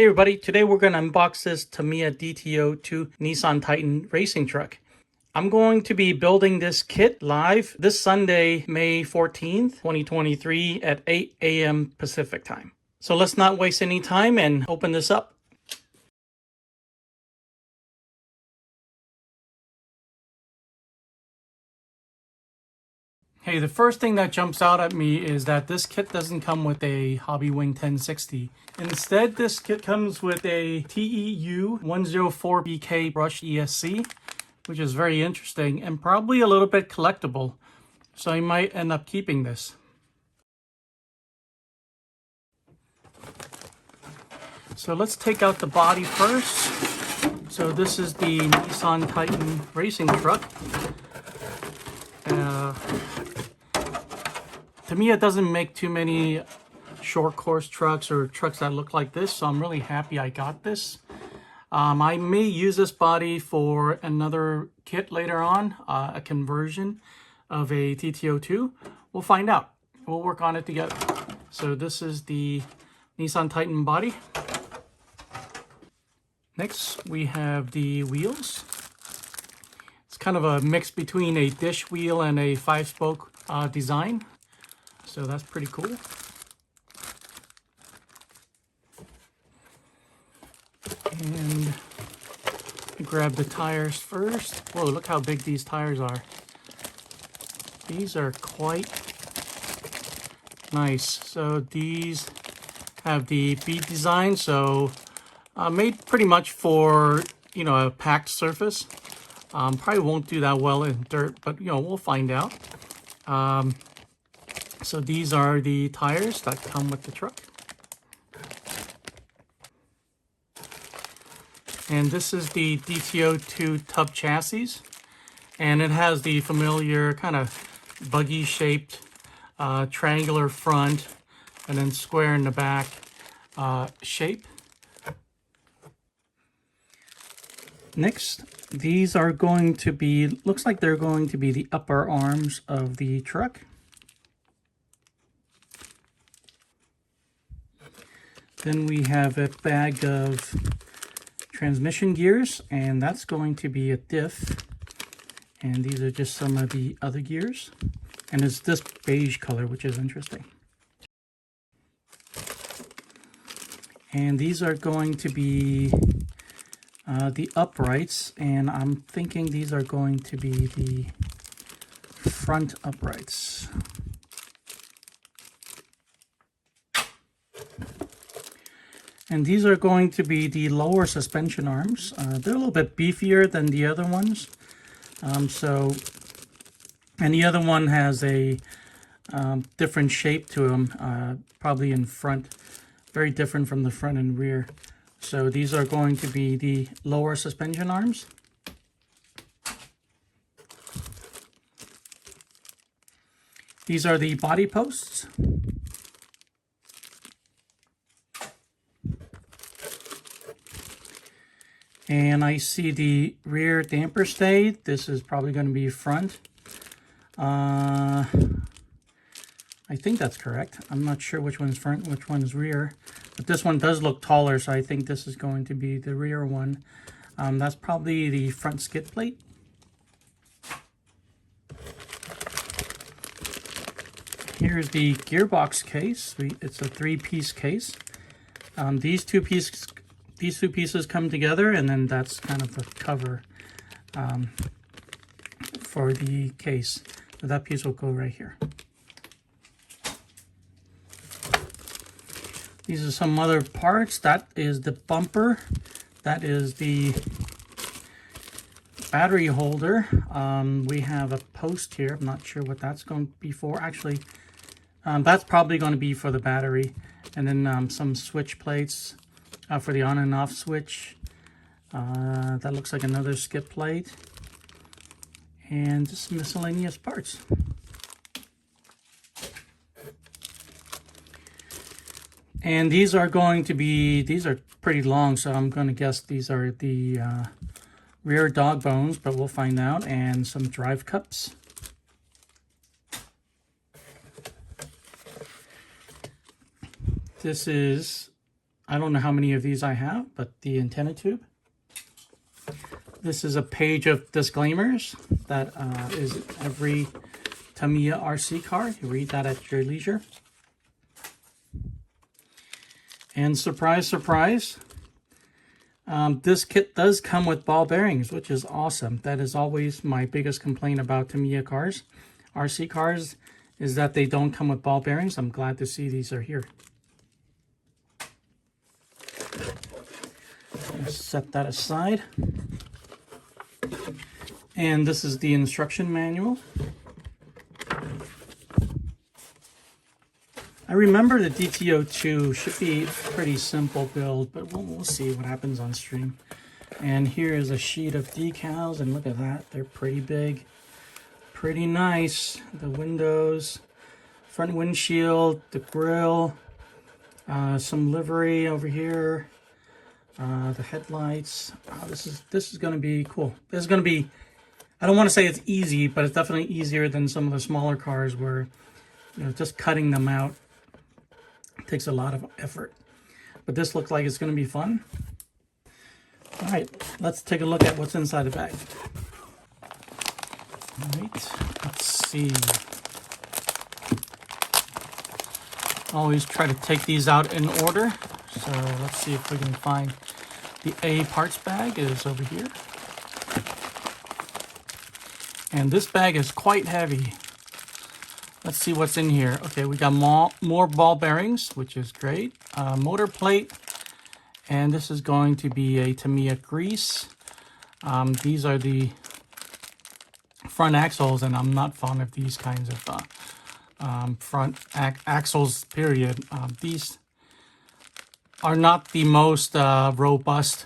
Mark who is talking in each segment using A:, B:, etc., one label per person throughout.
A: Hey everybody, today we're going to unbox this Tamiya DT-02 Nissan Titan racing truck. I'm going to be building this kit live this Sunday, May 14th, 2023 at 8 a.m. Pacific time. So let's not waste any time and open this up. Hey, the first thing that jumps out at me is that this kit doesn't come with a Hobbywing 1060. Instead, this kit comes with a TEU-104BK brushed ESC, which is very interesting and probably a little bit collectible. So I might end up keeping this. So let's take out the body first. So this is the Nissan Titan racing truck. Tamiya doesn't make too many short course trucks or trucks that look like this, so I'm really happy I got this. I may use this body for another kit later on, a conversion of a DT-02. We'll find out. We'll work on it together. So this is the Nissan Titan body. Next, we have the wheels. It's kind of a mix between a dish wheel and a 5-spoke design. So that's pretty cool. And grab the tires first. Whoa, look how big these tires are. These are quite nice. So these have the bead design, so made pretty much for, you know, a packed surface. Probably won't do that well in dirt, but you know, we'll find out. So these are the tires that come with the truck. And this is the DT-02 tub chassis. And it has the familiar kind of buggy shaped triangular front and then square in the back shape. Next, these are going to be, looks like they're going to be the upper arms of the truck. Then we have a bag of transmission gears, and that's going to be a diff. And these are just some of the other gears. And it's this beige color, which is interesting. And these are going to be the uprights, and I'm thinking these are going to be the front uprights. And these are going to be the lower suspension arms. They're a little bit beefier than the other ones. And the other one has a different shape to them, probably in front, very different from the front and rear. So these are going to be the lower suspension arms. These are the body posts. And I see the rear damper stay. This is probably going to be front. I think that's correct. I'm not sure which one's front, which one's rear. But this one does look taller, so I think this is going to be the rear one. That's probably the front skid plate. Here's the gearbox case. It's a 3-piece case. These two pieces come together, and then that's kind of the cover for the case. So that piece will go right here. These are some other parts. That is the bumper. That is the battery holder. We have a post here. I'm not sure what that's going to be for. Actually, that's probably going to be for the battery. And then some switch plates for the on and off switch. That looks like another skid plate. And just miscellaneous parts. And these are going to be, these are pretty long, so I'm going to guess these are the rear dog bones, but we'll find out. And some drive cups. This is I don't know how many of these I have, but the antenna tube. This is a page of disclaimers that is every Tamiya RC car. You read that at your leisure. And surprise, surprise, this kit does come with ball bearings, which is awesome. That is always my biggest complaint about Tamiya cars, RC cars, is that they don't come with ball bearings. I'm glad to see these are here. Let's set that aside. And this is the instruction manual. I remember the DT-02 should be a pretty simple build, but we'll see what happens on stream. And here is a sheet of decals, and look at that. They're pretty big, pretty nice. The windows, front windshield, the grille, some livery over here, the headlights. Oh, this is going to be cool. This is going to be, I don't want to say it's easy, but it's definitely easier than some of the smaller cars where, you know, just cutting them out takes a lot of effort. But this looks like it's going to be fun. All right, let's take a look at what's inside the bag. All right, let's see. Always try to take these out in order. So let's see if we can find the A parts bag is over here. And this bag is quite heavy. Let's see what's in here. Okay, we got more ball bearings, which is great. Motor plate, and this is going to be a Tamiya grease. These are the front axles, and I'm not fond of these kinds of front axles, period. These are not the most robust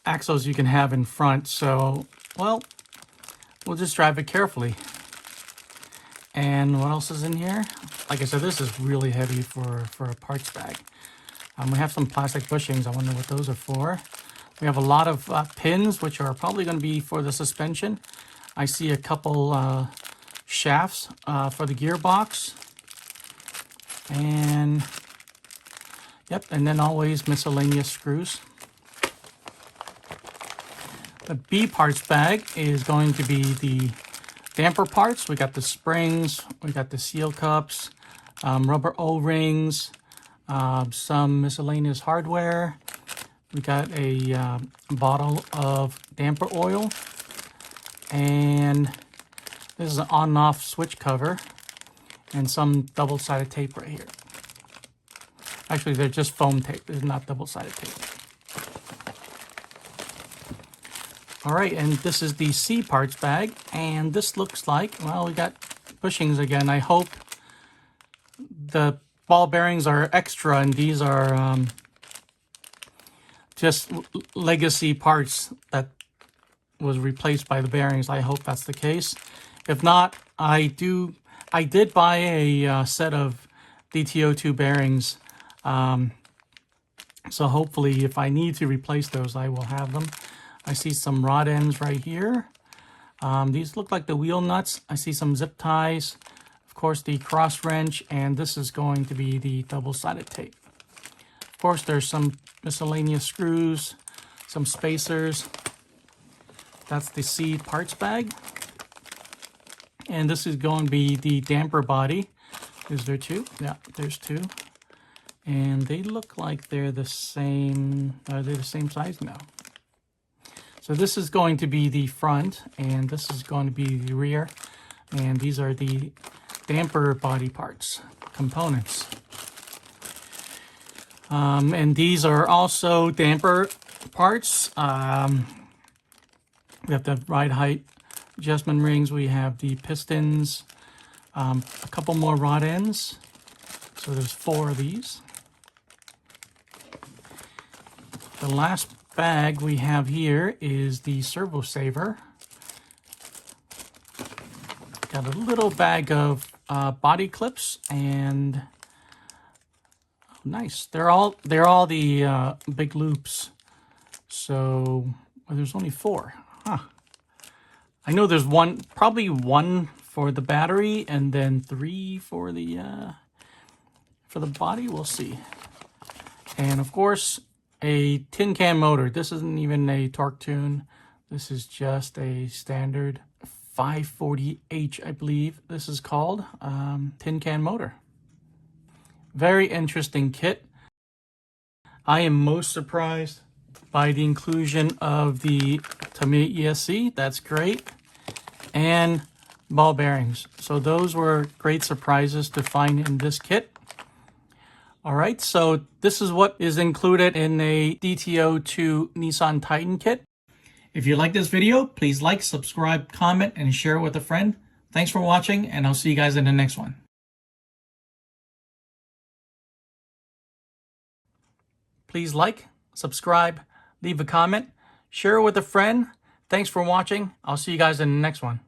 A: axles you can have in front, so well, we'll just drive it carefully. And what else is in here? Like I said, this is really heavy for a parts bag. We have some plastic bushings. I wonder what those are for. We have a lot of pins, which are probably going to be for the suspension. I see a couple shafts for the gearbox. And, yep, and then always miscellaneous screws. The B parts bag is going to be the damper parts. We got the springs, we got the seal cups, rubber O-rings, some miscellaneous hardware. We got a bottle of damper oil, and this is an on and off switch cover, and some double-sided tape right here. Actually, they're just foam tape. They're not double-sided tape. All right, and this is the C parts bag, and this looks like, well, we got bushings again. I hope the ball bearings are extra, and these are just legacy parts that was replaced by the bearings. I hope that's the case. If not, I did buy a set of DT-02 bearings, so hopefully if I need to replace those, I will have them. I see some rod ends right here. These look like the wheel nuts. I see some zip ties, of course the cross wrench, and this is going to be the double-sided tape. Of course, there's some miscellaneous screws, some spacers. That's the C parts bag. And this is going to be the damper body. Is there two? Yeah, there's two. And they look like they're the same. Are they the same size? No. So this is going to be the front, and this is going to be the rear. And these are the damper body parts, components. And these are also damper parts. We have the ride height adjustment rings. We have the pistons, a couple more rod ends. So there's 4 of these. The last bag we have here is the servo saver. Got a little bag of body clips, and oh, nice. They're all the big loops. So well, there's only 4. Huh. I know there's probably one for the battery, and then 3 for the body. We'll see. And of course, a tin can motor. This isn't even a torque tune. This is just a standard 540H, I believe this is called, tin can motor. Very interesting kit. I am most surprised by the inclusion of the Tamiya ESC. That's great. And ball bearings. So those were great surprises to find in this kit. All right, so this is what is included in a DT-02 Nissan Titan kit. If you like this video, please like, subscribe, comment, and share with a friend. Thanks for watching, and I'll see you guys in the next one. Please like, subscribe, leave a comment, share with a friend. Thanks for watching. I'll see you guys in the next one.